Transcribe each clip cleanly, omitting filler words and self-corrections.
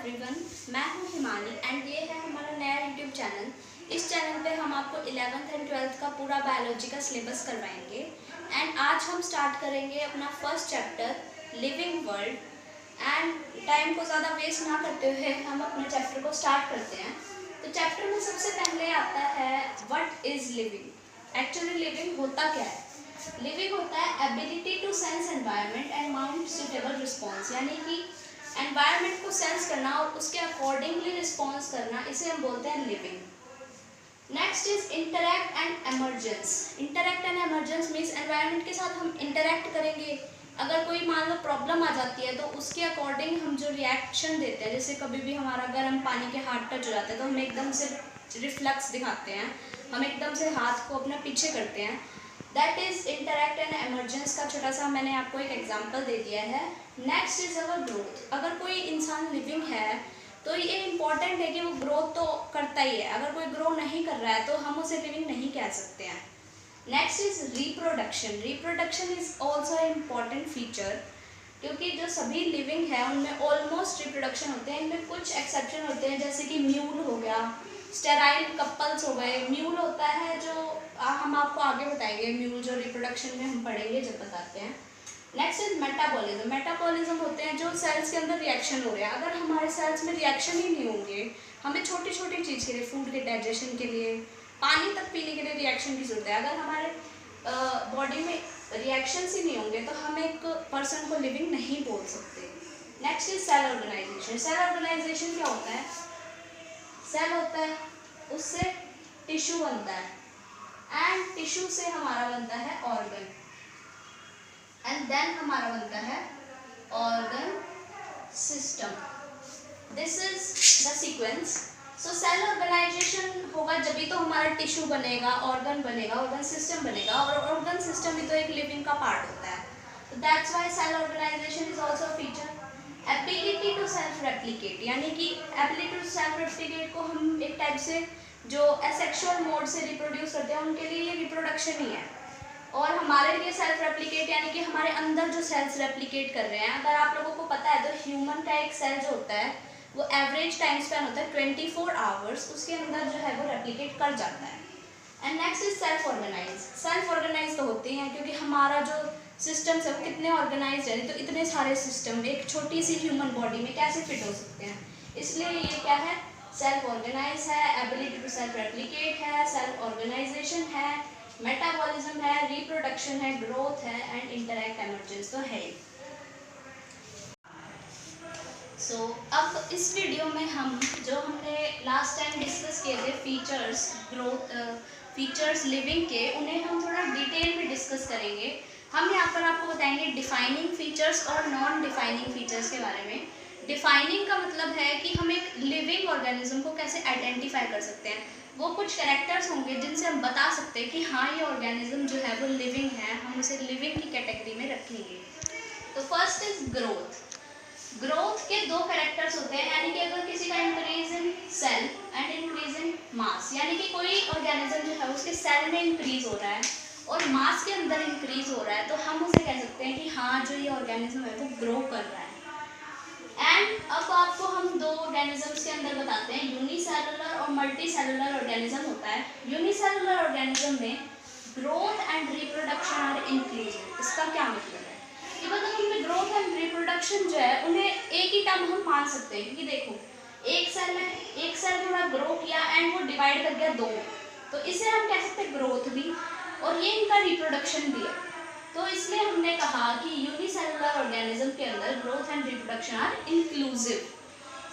Everyone, मैं हूं Himani and ये है हमारा नया यूट्यूब चैनल। इस चैनल पे हम आपको 11th एंड 12th का पूरा बायोलॉजी का सिलेबस करवाएंगे एंड आज हम स्टार्ट करेंगे अपना first chapter living world. And time को ज़्यादा वेस्ट ना करते हुए हम अपने चैप्टर को स्टार्ट करते हैं। तो चैप्टर में सबसे पहले आता है what is living. Actually living होता क्या है? लिविंग होता है ability to sense environment and mount suitable response, यानी कि एनवायरनमेंट को सेंस करना और उसके अकॉर्डिंगली रिस्पॉन्स करना, इसे हम बोलते हैं living. Next is interact and emergence. Interact and emergence means environment के साथ हम इंटरैक्ट करेंगे। अगर कोई मान लो प्रॉब्लम आ जाती है तो उसके अकॉर्डिंग हम जो रिएक्शन देते हैं, जैसे कभी भी हमारा गर्म पानी के हाथ टच हो जाता है तो हम एकदम से रिफ्लेक्स दिखाते हैं, हम एकदम से हाथ को अपने पीछे करते हैं। That is interact and emergence का छोटा सा मैंने आपको एक एग्जांपल दे दिया है। Next is our growth. अगर कोई इंसान लिविंग है तो ये इम्पॉर्टेंट है कि वो ग्रोथ तो करता ही है। अगर कोई ग्रो नहीं कर रहा है तो हम उसे लिविंग नहीं कह सकते हैं। Next is reproduction. Reproduction is also important feature, क्योंकि जो सभी लिविंग है उनमें ऑलमोस्ट रिप्रोडक्शन होते हैं। इनमें कुछ एक्सेप्शन होते हैं, जैसे कि म्यूल हो गया, स्टेराइल कपल्स हो गए। म्यूल होता है जो हम आपको आगे बताएंगे, म्यूल जो रिप्रोडक्शन में हम पढ़ेंगे जब बताते हैं। Next is metabolism. मेटाबॉलिज्म होते हैं जो सेल्स के अंदर रिएक्शन हो रहे हैं। अगर हमारे सेल्स में रिएक्शन ही नहीं होंगे, हमें छोटी छोटी चीज़ के लिए, फूड के डाइजेशन के लिए, पानी तक पीने के लिए रिएक्शन की जरूरत है। अगर हमारे बॉडी में रिएक्शंस ही नहीं होंगे तो हम एक पर्सन को लिविंग नहीं बोल सकते। Next is cell organisation. Cell organisation क्या होता है? सेल होता है, उससे टिश्यू बनता है एंड टिश्यू से हमारा बनता है ऑर्गन एंड देन हमारा बनता है organ system. This is the sequence. So cell organisation होगा जब तो हमारा टिश्यू बनेगा, ऑर्गन बनेगा, ऑर्गन सिस्टम बनेगा, और ऑर्गन सिस्टम भी तो एक लिविंग का पार्ट होता है। तो that's why cell organisation is also a feature. Ability to self replicate, यानी कि एबिलिटी टू सेल्फ रेप्लिकेट को हम एक टाइप से जो एसेक्सुअल मोड से रिप्रोड्यूस करते हैं उनके लिए ये रिप्रोडक्शन ही है। और हमारे लिए सेल्फ रेप्लिकेट यानी कि हमारे अंदर जो सेल्स रेप्लिकेट कर रहे हैं। अगर आप लोगों को पता है तो ह्यूमन का एक सेल जो होता है वो एवरेज टाइम स्पैन होता है 24 आवर्स, उसके अंदर जो है वो रेप्लिकेट कर जाता है। And next is self organise. Self organise तो होते हैं क्योंकि हमारा जो सिस्टम्स है वो कितने ऑर्गेनाइज है, तो इतने सारे सिस्टम एक छोटी सी ह्यूमन बॉडी में कैसे फिट हो सकते हैं। इसलिए ये क्या है? सेल्फ ऑर्गेनाइज है, एबिलिटी टू सेल्फ रेप्लिकेट है, सेल्फ ऑर्गेनाइजेशन है, मेटाबॉलिज्म है, रिप्रोडक्शन है, ग्रोथ है एंड इंटरैक्ट एमर्जेंस तो है। सो अब इस वीडियो में हम जो हमने लास्ट टाइम डिस्कस किए थे फीचर्स, ग्रोथ फीचर्स लिविंग के, उन्हें हम थोड़ा डिटेल में डिस्कस करेंगे। हम यहाँ पर आपको बताएंगे डिफाइनिंग फीचर्स और नॉन डिफाइनिंग फीचर्स के बारे में। डिफाइनिंग का मतलब है कि हम एक लिविंग ऑर्गेनिज्म को कैसे आइडेंटिफाई कर सकते हैं। वो कुछ कैरेक्टर्स होंगे जिनसे हम बता सकते हैं कि हाँ ये ऑर्गेनिज्म जो है वो लिविंग है, हम उसे लिविंग की कैटेगरी में रखेंगे। तो फर्स्ट इज ग्रोथ। ग्रोथ के दो कैरेक्टर्स होते हैं, यानी कि अगर किसी का increase in cell and increase in mass, यानी कि कोई ऑर्गेनिज्म जो है उसके सेल में इंक्रीज हो रहा है और मास के अंदर इंक्रीज हो रहा है, तो हम उसे कह सकते हैं कि हाँ जो ये ऑर्गेनिज्म है वो ग्रो कर रहा है। एंड अब आपको हम दो ऑर्गेनिजम्स के अंदर बताते हैं, यूनिसेलुलर और मल्टी सेलुलर ऑर्गेनिज्म होता है। यूनिसेलुलर ऑर्गेनिज्म में growth and reproduction are inclusive. इसका क्या मतलब है कि मतलब उनमें ग्रोथ एंड रिप्रोडक्शन जो है उन्हें एक ही टर्म हम मान सकते हैं, क्योंकि देखो एक सेल है, एक सेल थोड़ा ग्रो किया एंड वो डिवाइड कर गया दो में, तो इसे हम कह सकते हैं ग्रोथ भी और ये इनका रिप्रोडक्शन भी है। तो इसलिए हमने कहा कि यूनिसेलुलर ऑर्गेनिज्म के अंदर growth and reproduction are inclusive.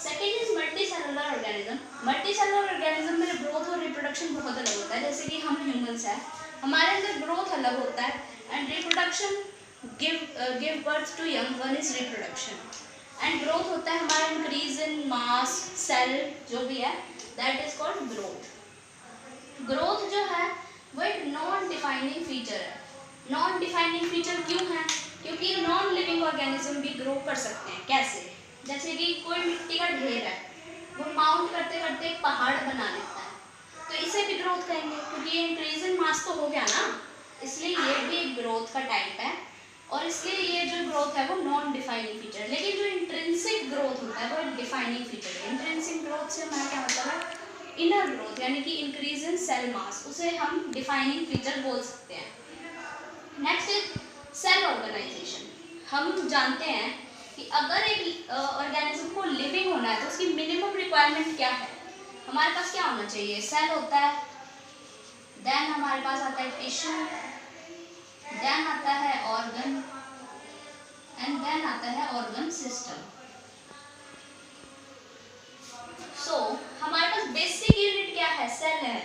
Second is multi cellular organism. Multi cellular organism में ग्रोथ और रिप्रोडक्शन बहुत अलग होता है। जैसे कि हम ह्यूमंस हैं, हमारे अंदर ग्रोथ अलग होता है and reproduction give birth to young, one is reproduction. And growth होता है हमारा इंक्रीज इन मास, सेल जो भी है, that is called growth. Growth जो है वो एक नॉन डिफाइनिंग फीचर है। नॉन डिफाइनिंग फीचर क्यों है? क्योंकि नॉन लिविंग ऑर्गेनिज्म भी ग्रो कर सकते हैं। कैसे? जैसे कि कोई मिट्टी का ढेर है, वो माउंट करते करते एक पहाड़ बना लेता है, तो इसे भी ग्रोथ कहेंगे क्योंकि ये इंक्रीज इन मास तो हो गया ना, इसलिए ये भी एक ग्रोथ का टाइप है। और इसलिए ये जो ग्रोथ है वो नॉन डिफाइनिंग फीचर। लेकिन जो इंट्रिंसिक ग्रोथ होता है वो एक डिफाइनिंग फीचर है। इंट्रिंसिक ग्रोथ से हमारा क्या मतलब है, इनर ग्रोथ, यानी कि इंक्रीज इन सेल मास, उसे हम डिफाइनिंग फीचर बोल सकते हैं। Next is cell organisation. हम जानते हैं कि अगर एक ऑर्गेनिज्म को लिविंग होना है तो उसकी मिनिमम रिक्वायरमेंट क्या है। हमारे पास क्या होना चाहिए, सेल होता है, देन हमारे पास आता है टिश्यू, देन आता है ऑर्गन, एंड देन आता है ऑर्गन सिस्टम। सो हमारे पास बेसिक यूनिट क्या है, सेल है।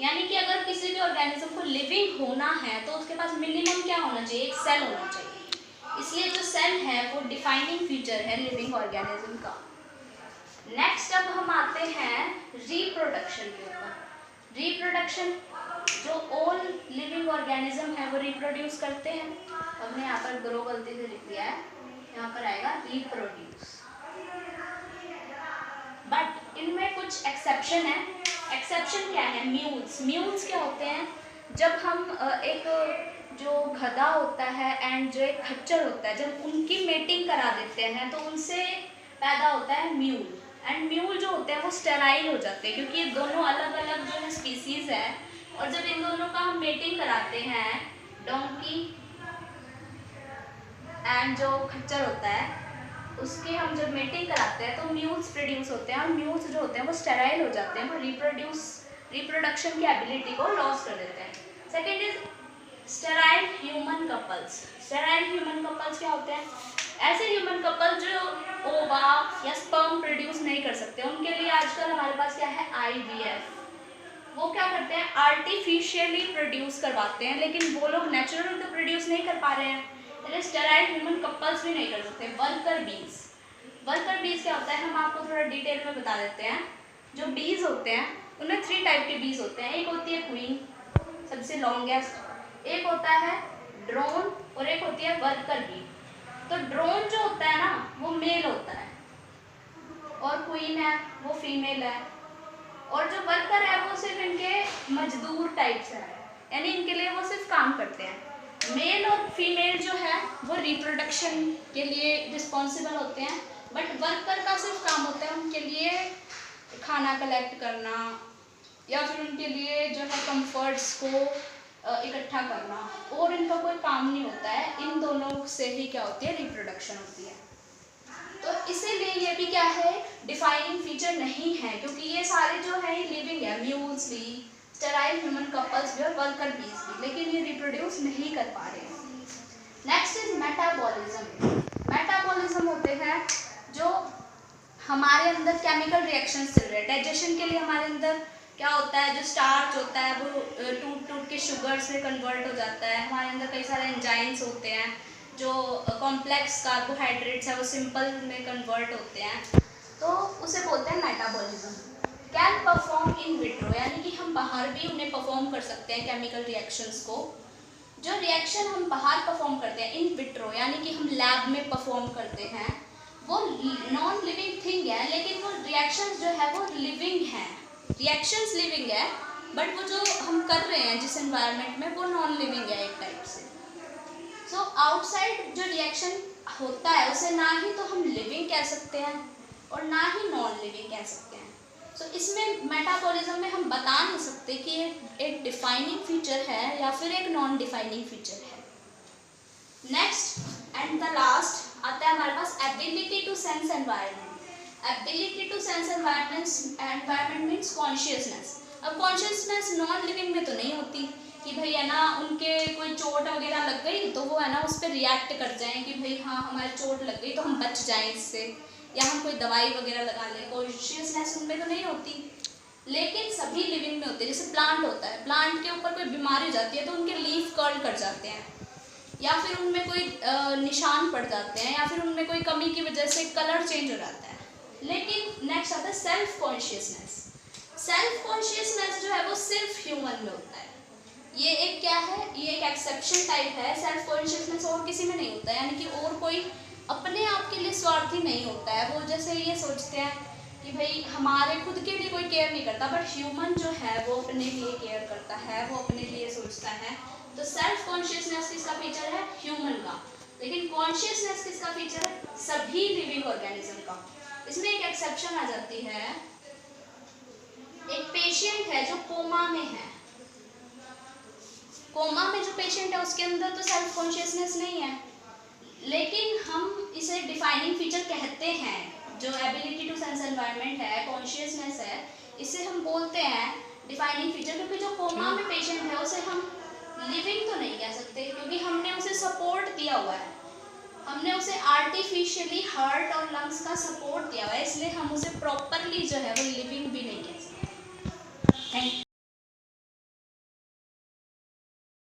यानी कि अगर किसी भी ऑर्गेनिज्म को लिविंग होना है तो उसके पास मिनिमम क्या होना चाहिए, एक सेल होना चाहिए। इसलिए जो सेल है वो डिफाइनिंग फीचर है लिविंग ऑर्गेनिज्म का। नेक्स्ट अब हम आते हैं रिप्रोडक्शन के ऊपर। रिप्रोडक्शन, जो ऑल लिविंग ऑर्गेनिज्म है वो रिप्रोड्यूस करते हैं। हमने यहाँ पर ग्रो गलती से लिख दिया है, यहाँ पर आएगा रिप्रोड्यूस। बट इनमें कुछ एक्सेप्शन है। एक्सेप्शन क्या है, म्यूल्स। म्यूल्स क्या होते हैं, जब हम एक जो गधा होता है एंड जो एक खच्चर होता है, जब उनकी मेटिंग करा देते हैं तो उनसे पैदा होता है म्यूल। एंड म्यूल जो होते हैं वो स्टेराइल हो जाते हैं, क्योंकि ये दोनों अलग अलग जो है स्पीसीज है। और जब इन दोनों का हम मेटिंग कराते हैं, डोंकी एंड जो खच्चर होता है उसके हम जब मेटिंग कराते हैं तो म्यूल्स प्रोड्यूस होते हैं, और म्यूल्स जो होते हैं वो स्टेराइल हो जाते हैं, वो रिप्रोडक्शन की एबिलिटी को लॉस कर देते हैं। Second is sterile human couples. Sterile human couples क्या होते हैं, ऐसे ह्यूमन कपल जो ओवा या स्पर्म प्रोड्यूस नहीं कर सकते, उनके लिए आजकल हमारे पास क्या है, IVF। वो क्या करते हैं, आर्टिफिशियली प्रोड्यूस करवाते हैं, लेकिन वो लोग नेचुरल तो प्रोड्यूस नहीं कर पा रहे हैं, स्टेराइल ह्यूमन कपल्स भी नहीं कर सकते। वर्कर बीज। वर्कर बीज क्या होता है, हम आपको थोड़ा डिटेल में बता देते हैं। जो बीज होते हैं उनमें 3 टाइप के बीज होते हैं। एक होती है क्वीन, सबसे लॉन्गेस्ट, एक होता है ड्रोन, और एक होती है वर्कर बी। तो ड्रोन जो होता है ना वो मेल होता है, और क्वीन है वो फीमेल है, और जो वर्कर है वो सिर्फ इनके मजदूर टाइप से है, यानी इनके लिए वो सिर्फ काम करते हैं। मेल और फीमेल जो है वो रिप्रोडक्शन के लिए रिस्पॉन्सिबल होते हैं, बट वर्कर का सिर्फ काम होता है उनके लिए खाना कलेक्ट करना, या फिर उनके लिए जो है कंफर्ट्स को इकट्ठा करना, और इनका कोई काम नहीं होता है। इन दोनों से ही क्या होती है, रिप्रोडक्शन होती है। तो इसीलिए ये भी क्या है, डिफाइनिंग फीचर नहीं है, क्योंकि ये सारे जो है लिविंग है, म्यूल्स भी, स्टेराइल ह्यूमन कपल्स भी और वर्कर बीज भी, लेकिन ये रिप्रोड्यूस नहीं कर पा रहे हैं। Next is metabolism. मेटाबॉलिज्म होते हैं जो हमारे अंदर केमिकल रिएक्शंस चल रहे हैं। डाइजेशन के लिए हमारे अंदर क्या होता है, जो स्टार्च होता है वो टूट टूट के शुगर्स में कन्वर्ट हो जाता है। हमारे अंदर कई सारे एंजाइम्स होते हैं, जो कॉम्प्लेक्स कार्बोहाइड्रेट्स है वो सिंपल में कन्वर्ट होते हैं, तो उसे बोलते हैं metabolism. Can perform in vitro, यानी कि हम बाहर भी उन्हें परफॉर्म कर सकते हैं केमिकल रिएक्शंस को। जो रिएक्शन हम बाहर परफॉर्म करते हैं इन विट्रो, यानी कि हम लैब में परफॉर्म करते हैं, वो नॉन लिविंग थिंग है, लेकिन वो रिएक्शंस जो है वो लिविंग है। रिएक्शंस लिविंग है, बट वो जो हम कर रहे हैं जिस एनवायरनमेंट में वो नॉन लिविंग है एक टाइप से। सो आउटसाइड जो रिएक्शन होता है उसे ना ही तो हम लिविंग कह सकते हैं और ना ही नॉन लिविंग कह सकते हैं। सो इसमें मेटाबॉलिज्म में हम बता नहीं सकते कि ये एक डिफाइनिंग फीचर है या फिर एक नॉन डिफाइनिंग फीचर है। नेक्स्ट एंड द लास्ट आता है हमारे पास ability to sense environment. Ability to sense environment means consciousness. अब कॉन्शियसनेस नॉन लिविंग में तो नहीं होती कि भाई है ना उनके कोई चोट वगैरह लग गई तो वो है ना उस पर रिएक्ट कर जाएं कि भाई हाँ हमारे चोट लग गई तो हम बच जाएं इससे, या हम कोई दवाई वगैरह लगा लें। कॉन्शियसनेस उनमें तो नहीं होती, लेकिन सभी लिविंग में होती है। जैसे प्लांट होता है, प्लांट के ऊपर कोई बीमारी हो जाती है तो उनके लीफ कर्ल कर जाते हैं, या फिर उनमें कोई निशान पड़ जाते हैं, या फिर उनमें कोई कमी की वजह से कलर चेंज हो जाता है। लेकिन नेक्स्ट आता है सेल्फ कॉन्शियसनेस। सेल्फ कॉन्शियसनेस जो है वो सिर्फ ह्यूमन में होता है। ये एक क्या है, ये एक एक्सेप्शन टाइप है। सेल्फ कॉन्शियसनेस और किसी में नहीं होता है, यानी कि और कोई अपने आप के लिए स्वार्थी नहीं होता है। वो जैसे ये सोचते हैं कि भाई हमारे खुद के लिए कोई केयर नहीं करता, बट ह्यूमन जो है वो अपने लिए केयर करता है, वो अपने लिए सोचता है। तो सेल्फ कॉन्शियसनेस किसका फीचर है, ह्यूमन का। लेकिन कॉन्शियसनेस किसका फीचर है? सभी लिविंग ऑर्गेनिज्म का। इसमें एक एक्सेप्शन आ जाती है, एक पेशेंट है जो कोमा में है, कोमा में जो पेशेंट है उसके अंदर तो सेल्फ कॉन्शियसनेस नहीं है, लेकिन हम इसे डिफाइनिंग फीचर कहते हैं। जो एबिलिटी टू सेंस एनवायरनमेंट है, कॉन्शियसनेस है, इसे हम बोलते हैं डिफाइनिंग फीचर, क्योंकि जो कोमा में पेशेंट है उसे हम लिविंग तो नहीं कह सकते, क्योंकि हमने उसे सपोर्ट दिया हुआ है, हमने उसे आर्टिफिशियली हार्ट और लंग्स का सपोर्ट दिया हुआ है, इसलिए हम उसे प्रॉपरली जो है वो लिविंग भी नहीं कह सकते। Thank you.